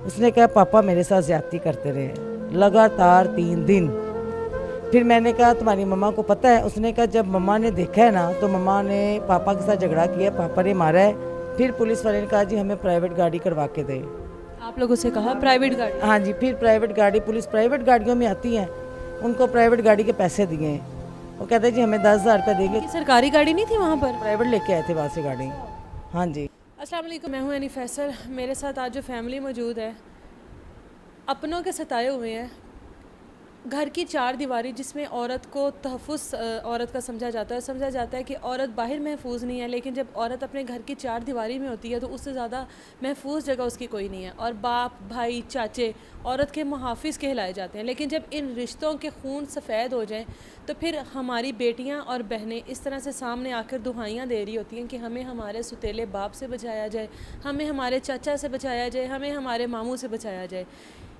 उसने कहा पापा मेरे साथ ज़्यादती करते रहे लगातार 3 दिन। फिर मैंने कहा तुम्हारी मम्मा को पता है? उसने कहा जब मम्मा ने देखा है ना तो मम्मा ने पापा के साथ झगड़ा किया, पापा ने मारा है। फिर पुलिस वाले ने कहा जी हमें प्राइवेट गाड़ी करवा के दें। आप लोगों से कहा प्राइवेट गाड़ी? हाँ जी, फिर प्राइवेट गाड़ी, पुलिस प्राइवेट गाड़ियों में आती हैं, उनको प्राइवेट गाड़ी के पैसे दिए। वो कहते हैं जी हमें 10,000 रुपये देंगे। कि सरकारी गाड़ी नहीं थी वहाँ पर? प्राइवेट लेके आए थे वहाँ से गाड़ी। हाँ जी। अस्सलाम वालेकुम, मैं हूँ एनी फैसल। मेरे साथ आज जो फैमिली मौजूद है अपनों के सताए हुए हैं। घर की चार दीवारी जिसमें औरत को तहफ़्फ़ुज़ औरत का समझा जाता है कि औरत बाहर महफूज नहीं है, लेकिन जब औरत अपने घर की चार दीवारी में होती है तो उससे ज़्यादा महफूज जगह उसकी कोई नहीं है। और बाप भाई चाचे औरत के मुहाफ़िज़ कहलाए जाते हैं। लेकिन जब इन रिश्तों के खून सफ़ेद हो जाएं तो फिर हमारी बेटियां और बहनें इस तरह से सामने आकर दुहाइयाँ दे रही होती हैं कि हमें हमारे सुतीले बाप से बचाया जाए, हमें हमारे चाचा से बचाया जाए, हमें हमारे मामू से बचाया जाए।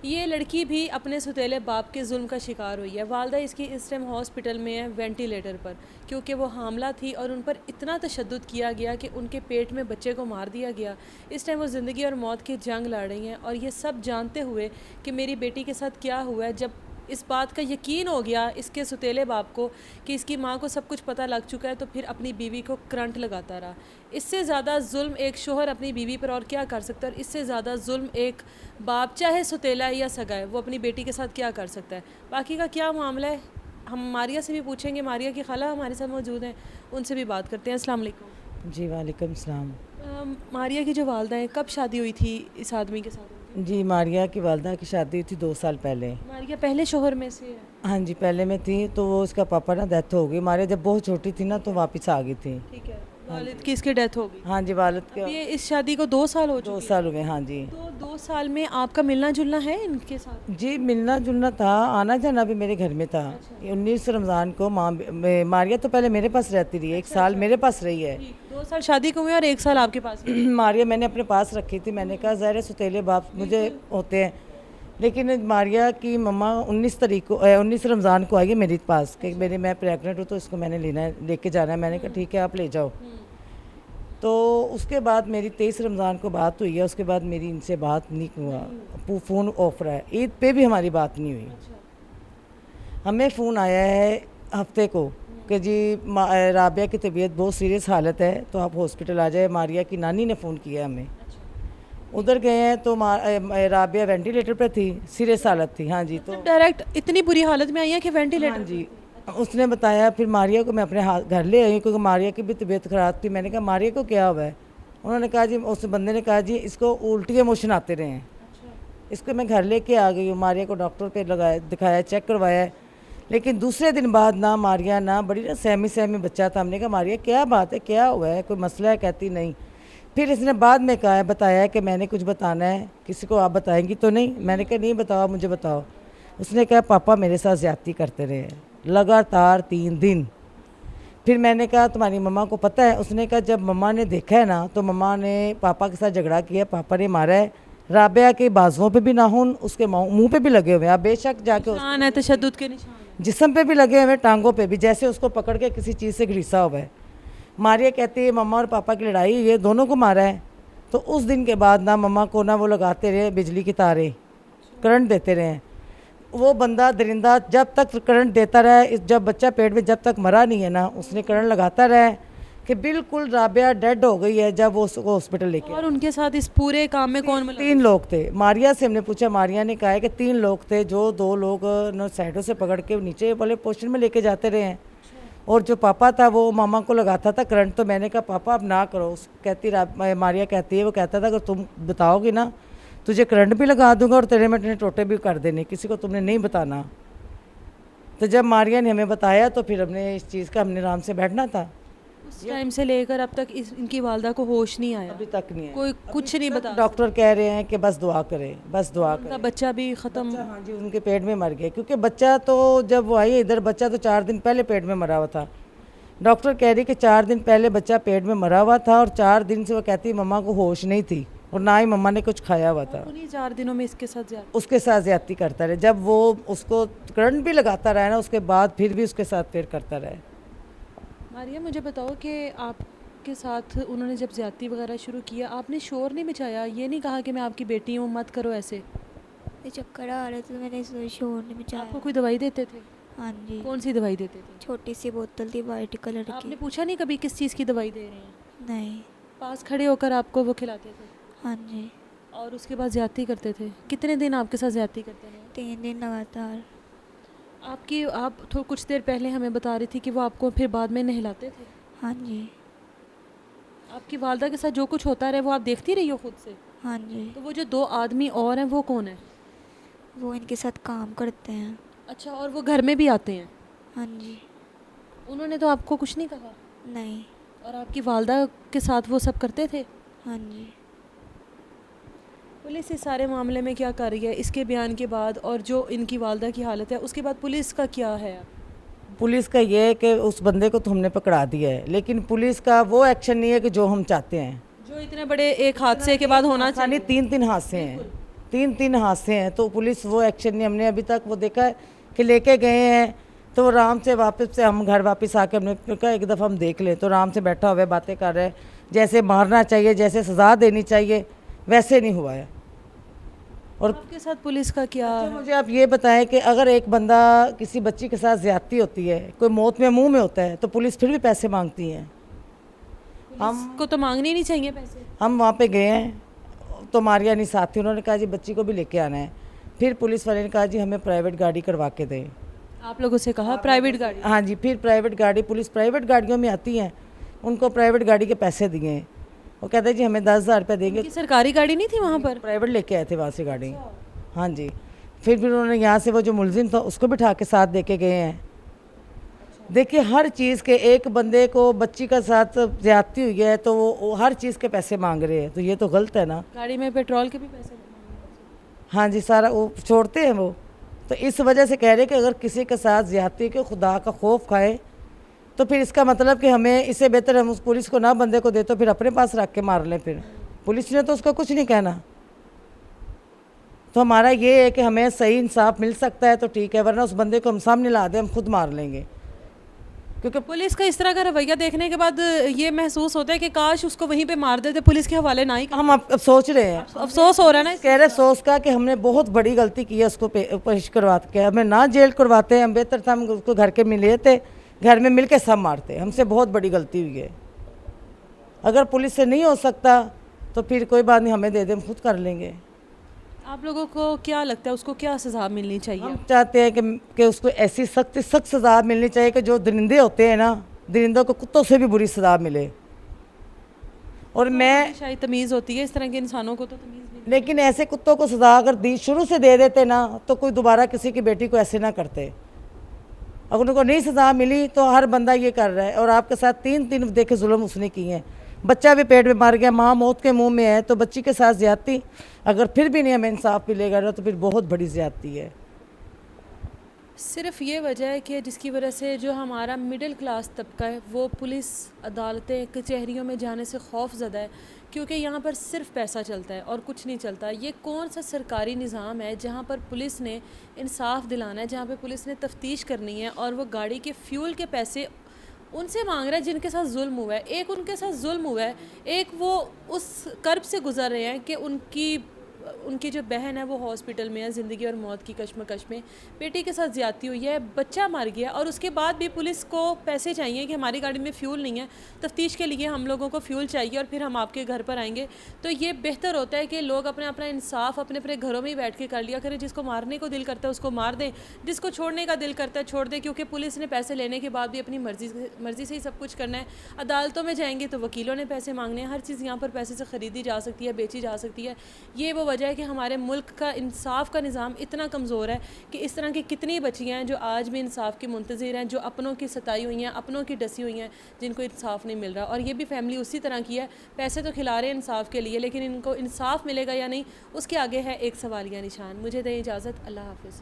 ये लड़की भी अपने सुतीले बाप के जुल्म का शिकार हुई है। वालदा इसकी इस टाइम हॉस्पिटल में है वेंटिलेटर पर, क्योंकि वो हामला थी और उन पर इतना तशद्दुद किया गया कि उनके पेट में बच्चे को मार दिया गया। इस टाइम वो ज़िंदगी और मौत की जंग लड़ रही हैं। और ये सब जानते हुए कि मेरी बेटी के साथ क्या हुआ है, जब इस बात का यकीन हो गया इसके सुतीले बाप को कि इसकी माँ को सब कुछ पता लग चुका है, तो फिर अपनी बीवी को करंट लगाता रहा। इससे ज़्यादा जुल्म एक शोहर अपनी बीवी पर और क्या कर सकता है, और इससे ज़्यादा जुल्म एक बाप चाहे सुतीला है या सगा है वो अपनी बेटी के साथ क्या कर सकता है। बाकी का क्या मामला है हम मारिया से भी पूछेंगे। मारिया की खाला हमारे साथ मौजूद हैं, उनसे भी बात करते हैं। अस्सलाम वालेकुम। जी वालेकुम सलाम। मारिया की जो वालदा है, कब शादी हुई थी इस आदमी के साथ? जी मारिया की वालदा की शादी हुई थी 2 साल पहले। मारिया पहले शोहर में से है? हाँ जी, पहले में थी तो वो उसका पापा ना डेथ हो गई। मारिया जब बहुत छोटी थी ना तो वापस आ गई थी। ठीक है, वालिद की इसकी डेथ हो गई। हाँ जी, वालिद अब के ये इस शादी को 2 साल हो 2 चुके साल हुए। हाँ जी। हैं। तो 2 साल में आपका मिलना जुलना है इनके साथ? जी मिलना जुलना था, आना जाना भी मेरे घर में था। 19 रमज़ान को मारिया तो पहले मेरे पास रहती रही है, 1 साल मेरे पास रही है। 2 साल शादी को हुए और 1 साल आपके पास है। मारिया मैंने अपने पास रखी थी। मैंने कहा ज़ाहिर है सुतीले बाप मुझे होते हैं, लेकिन मारिया की मम्मा 19 रमज़ान को आई है मेरे पास कि मैं प्रेगनेंट हूँ तो इसको मैंने लेके जाना है। मैंने कहा ठीक है आप ले जाओ। तो उसके बाद मेरी 23 रमज़ान को बात हुई है, उसके बाद मेरी इनसे बात नहीं हुआ। फ़ोन ऑफ रहा है, ईद पे भी हमारी बात नहीं हुई। हमें फ़ोन आया है हफ्ते को कि जी राबिया की तबीयत बहुत सीरियस हालत है तो आप हॉस्पिटल आ जाए। मारिया की नानी ने फ़ोन किया हमें, उधर गए हैं तो राबिया वेंटिलेटर पे थी, सीरियस हालत थी। हाँ जी। तो डायरेक्ट इतनी बुरी हालत में आई है कि वेंटिलेटर? हाँ जी, उसने बताया। फिर मारिया को मैं अपने घर ले आई क्योंकि मारिया की भी तबीयत ख़राब थी। मैंने कहा मारिया को क्या हुआ है? उन्होंने कहा जी, उस बंदे ने कहा जी इसको उल्टी मोशन आते रहे हैं। इसको मैं घर लेके आ गई हूँ, मारिया को डॉक्टर पे लगाया, दिखाया, चेक करवाया है। लेकिन दूसरे दिन बाद ना मारिया ना बड़ी ना सहमी बच्चा था। हमने कहा मारिया क्या बात है, क्या हुआ है, कोई मसला है? कहती नहीं। फिर इसने बाद में कहा बताया कि मैंने कुछ बताना है, किसी को आप बताएंगी तो नहीं? मैंने कहा नहीं बताओ, मुझे बताओ। उसने कहा पापा मेरे साथ ज़्यादती करते रहे लगातार 3 दिन। फिर मैंने कहा तुम्हारी मम्मा को पता है? उसने कहा जब मम्मा ने देखा है ना तो मम्मा ने पापा के साथ झगड़ा किया, पापा ने मारा है। राबिया के बाजुओं पे भी नाखून, उसके मुंह पे भी लगे हुए हैं। आप बेशक जाके निशान है, तशद्दुद के निशान है। जिस्म पे भी लगे हुए हैं, टांगों पे भी, जैसे उसको पकड़ के किसी चीज़ से घिसा हुआ है। मारिया कहती है मम्मा और पापा की लड़ाई, ये दोनों को मारा है। तो उस दिन के बाद ना मम्मा को ना वो लगाते रहे बिजली की तारें, करंट देते रहे। वो बंदा दरिंदा जब तक करंट देता रहा, जब बच्चा पेट में जब तक मरा नहीं है ना, उसने करंट लगाता रहा कि बिल्कुल राबिया डेड हो गई है जब वो उसको हॉस्पिटल लेके। और उनके साथ इस पूरे काम में कौन मिला? 3 लोग थे। मारिया से हमने पूछा, मारिया ने कहा है कि 3 लोग थे, जो 2 लोग न साइडों से पकड़ के नीचे वाले पोर्शन में लेके जाते रहे हैं, और जो पापा था वो मामा को लगाता था करंट। तो मैंने कहा पापा अब ना करो। मारिया कहती है, वो कहता था अगर तुम बताओगी ना तुझे करंट भी लगा दूंगा और तेरे में टोटे भी कर देने, किसी को तुमने नहीं बताना। तो जब मारिया ने हमें बताया तो फिर हमने इस चीज़ का हमने आराम से बैठना था। उस टाइम से लेकर अब तक इनकी वालदा को होश नहीं आया? अभी तक नहीं है, कोई कुछ नहीं बता? डॉक्टर कह रहे हैं कि बस दुआ करें, बस दुआ उनका करें। बच्चा भी ख़त्म? हाँ जी, उनके पेट में मर गया, क्योंकि बच्चा तो जब वो आई इधर, बच्चा तो 4 दिन पहले पेट में मरा हुआ था। डॉक्टर कह रही कि 4 दिन पहले बच्चा पेट में मरा हुआ था और 4 दिन से वो कहती मम्मा को होश नहीं थी और ना ही मम्मा ने कुछ खाया हुआ था। उन्हीं 4 दिनों में इसके साथ उसके साथ ज्यादती करता रहे। जब वो उसको करंट भी लगाता रहा ना, उसके बाद फिर भी उसके साथ फिर करता रहा। मारिया मुझे बताओ कि आप आपके साथ उन्होंने जब ज़्यादती वगैरह शुरू किया, आपने शोर नहीं मचाया? ये नहीं कहा कि मैं आपकी बेटी हूँ, मत करो ऐसे? ये चक्कर आ रहे थे तो मैंने शोर नहीं आपको मचाया। कोई दवाई देते थे? हाँ जी, कौन सी दवाई देते थे? छोटी सी बोतल थी वाइट कलर की। आपने पूछा नहीं कभी किस चीज़ की दवाई दे रहे हैं? नहीं। पास खड़े होकर आपको वो खिलाते थे? हाँ जी, और उसके बाद ज़्यादती करते थे? कितने दिन आपके साथ ज़्यादती करते रहे? 3 दिन लगातार। आप कुछ देर पहले हमें बता रही थी कि वो आपको फिर बाद में नहलाते थे। हाँ जी। आपकी वालदा के साथ जो कुछ होता रहे वो आप देखती रही हो खुद से? हाँ जी, तो वो जो 2 आदमी और हैं वो कौन है? वो इनके साथ काम करते हैं। अच्छा, और वो घर में भी आते हैं? हाँ जी। उन्होंने तो आपको कुछ नहीं कहा? नहीं। और आपकी वालदा के साथ वो सब करते थे? हाँ जी। पुलिस इस सारे मामले में क्या कर रही है इसके बयान के बाद, और जो इनकी वालदा की हालत है उसके बाद पुलिस का क्या है? पुलिस का ये है कि उस बंदे को तो हमने पकड़ा दिया है, लेकिन पुलिस का वो एक्शन नहीं है कि जो हम चाहते हैं। जो इतने बड़े एक हादसे के बाद होना चाहिए, चाहिए। 3-3 हादसे हैं, 3-3 हादसे हैं, तो पुलिस वो एक्शन नहीं, हमने अभी तक वो देखा है कि लेके गए हैं तो वो आराम से वापस से हम घर वापस आके हमने कहा एक दफ़ा हम देख लें, तो आराम से बैठा हुआ है, बातें कर रहे हैं, जैसे मारना चाहिए, जैसे सज़ा देनी चाहिए वैसे नहीं हुआ है। और आपके साथ पुलिस का क्या अच्छा, है? मुझे आप ये बताएं कि अगर एक बंदा किसी बच्ची के साथ ज्यादती होती है, कोई मौत में मुंह में होता है, तो पुलिस फिर भी पैसे मांगती है। को तो मांगने नहीं चाहिए पैसे। हम वहाँ पे गए हैं तो मारिया नहीं साथ थी, उन्होंने कहा जी बच्ची को भी लेके आना है। फिर पुलिस वाले ने कहा जी हमें प्राइवेट गाड़ी करवा के दें। आप लोगों से कहा प्राइवेट गाड़ी? हाँ जी, फिर प्राइवेट गाड़ी, पुलिस प्राइवेट गाड़ियों में आती हैं, उनको प्राइवेट गाड़ी के पैसे दिए हैं। वो कहते हैं जी हमें 10,000 रुपये देंगे। उनकी सरकारी गाड़ी नहीं थी वहाँ पर? प्राइवेट लेके आए थे वहाँ से गाड़ी। हाँ जी, फिर उन्होंने यहाँ से वो जो मुलजिम था उसको बिठा के साथ दे के गए हैं। देखिए हर चीज़ के, एक बंदे को बच्ची का साथ ज्यादती हुई है तो वो हर चीज़ के पैसे मांग रहे हैं, तो ये तो गलत है ना। गाड़ी में पेट्रोल के भी पैसे? हाँ जी, सारा वो छोड़ते हैं वो। तो इस वजह से कह रहे हैं कि अगर किसी के साथ ज्यादती के खुदा का खौफ खाए तो फिर इसका मतलब कि हमें इससे बेहतर हम उस पुलिस को ना बंदे को दे तो फिर अपने पास रख के मार लें। फिर पुलिस ने तो उसका कुछ नहीं कहना। तो हमारा ये है कि हमें सही इंसाफ मिल सकता है तो ठीक है, वरना उस बंदे को हम सामने ला दें हम खुद मार लेंगे। क्योंकि पुलिस का इस तरह का रवैया देखने के बाद ये महसूस होता है कि काश उसको वहीं पे मार देते, पुलिस के हवाले ना ही। हम अब सोच रहे हैं, अफसोस हो रहा है ना कह रहे अफसोस का कि हमने बहुत बड़ी गलती की है, उसको पेश करवा के हमें ना जेल करवाते, हम बेहतर था हम उसको घर के मिले थे, घर में मिल के सब मारते। हमसे बहुत बड़ी गलती हुई है। अगर पुलिस से नहीं हो सकता तो फिर कोई बात नहीं, हमें दे दे, हम खुद कर लेंगे। आप लोगों को क्या लगता है उसको क्या सज़ा मिलनी चाहिए? हम चाहते हैं कि उसको ऐसी सख्त सख्त सज़ा मिलनी चाहिए कि जो दरिंदे होते हैं ना, दरिंदों को कुत्तों से भी बुरी सज़ा मिले। और मैं शायद तमीज़ होती है, इस तरह के इंसानों को तो तमीज़ नहीं। लेकिन ऐसे कुत्तों को सज़ा अगर दी शुरू से दे देते ना तो कोई दोबारा किसी की बेटी को ऐसे ना करते। अगर उनको नहीं सज़ा मिली तो हर बंदा ये कर रहा है। और आपके साथ 3 देखे जुल्म उसने किए हैं, बच्चा भी पेट में मर गया, माँ मौत के मुंह में है, तो बच्ची के साथ ज़्यादती अगर फिर भी नहीं हमें इंसाफ मिलेगा ना तो फिर बहुत बड़ी ज़्यादती है। सिर्फ ये वजह है कि जिसकी वजह से जो हमारा मिडिल क्लास तबका है वो पुलिस अदालतें कचहरियों में जाने से खौफ ज़दा है, क्योंकि यहाँ पर सिर्फ पैसा चलता है और कुछ नहीं चलता। ये कौन सा सरकारी निज़ाम है जहाँ पर पुलिस ने इंसाफ दिलाना है, जहाँ पर पुलिस ने तफ्तीश करनी है और वो गाड़ी के फ्यूल के पैसे उनसे मांग रहा है जिनके साथ जुल्म हुआ है। एक उनके साथ जुल्म हुआ है, एक वो उस कर्ब से गुजर रहे हैं कि उनकी जो बहन है वो हॉस्पिटल में है, ज़िंदगी और मौत की कश्मकश में, बेटी के साथ ज़्यादती हुई है, बच्चा मर गया, और उसके बाद भी पुलिस को पैसे चाहिए कि हमारी गाड़ी में फ्यूल नहीं है, तफ्तीश के लिए हम लोगों को फ्यूल चाहिए और फिर हम आपके घर पर आएंगे। तो ये बेहतर होता है कि लोग अपना अपना इंसाफ अपने अपने घरों में ही बैठ के कर लिया करें। जिसको मारने को दिल करता है उसको मार दें, जिसको छोड़ने का दिल करता है छोड़ दें, क्योंकि पुलिस ने पैसे लेने के बाद भी अपनी मर्ज़ी से ही सब कुछ करना है। अदालतों में जाएंगे तो वकीलों ने पैसे मांगने हैं, हर चीज़ यहाँ पर पैसे से ख़रीदी जा सकती है, बेची जा सकती है। ये वो वजह है कि हमारे मुल्क का इंसाफ का निज़ाम इतना कमज़ोर है कि इस तरह की कितनी बच्चियाँ हैं जो आज भी इंसाफ की मुंतज़िर हैं, जो अपनों की सताई हुई हैं, अपनों की डसी हुई हैं, जिनको इंसाफ नहीं मिल रहा। और ये भी फैमिली उसी तरह की है, पैसे तो खिला रहे हैं इंसाफ के लिए, लेकिन इनको इंसाफ मिलेगा या नहीं उसके आगे है एक सवालिया निशान। मुझे दें इजाज़त, अल्लाह हाफ़िज़।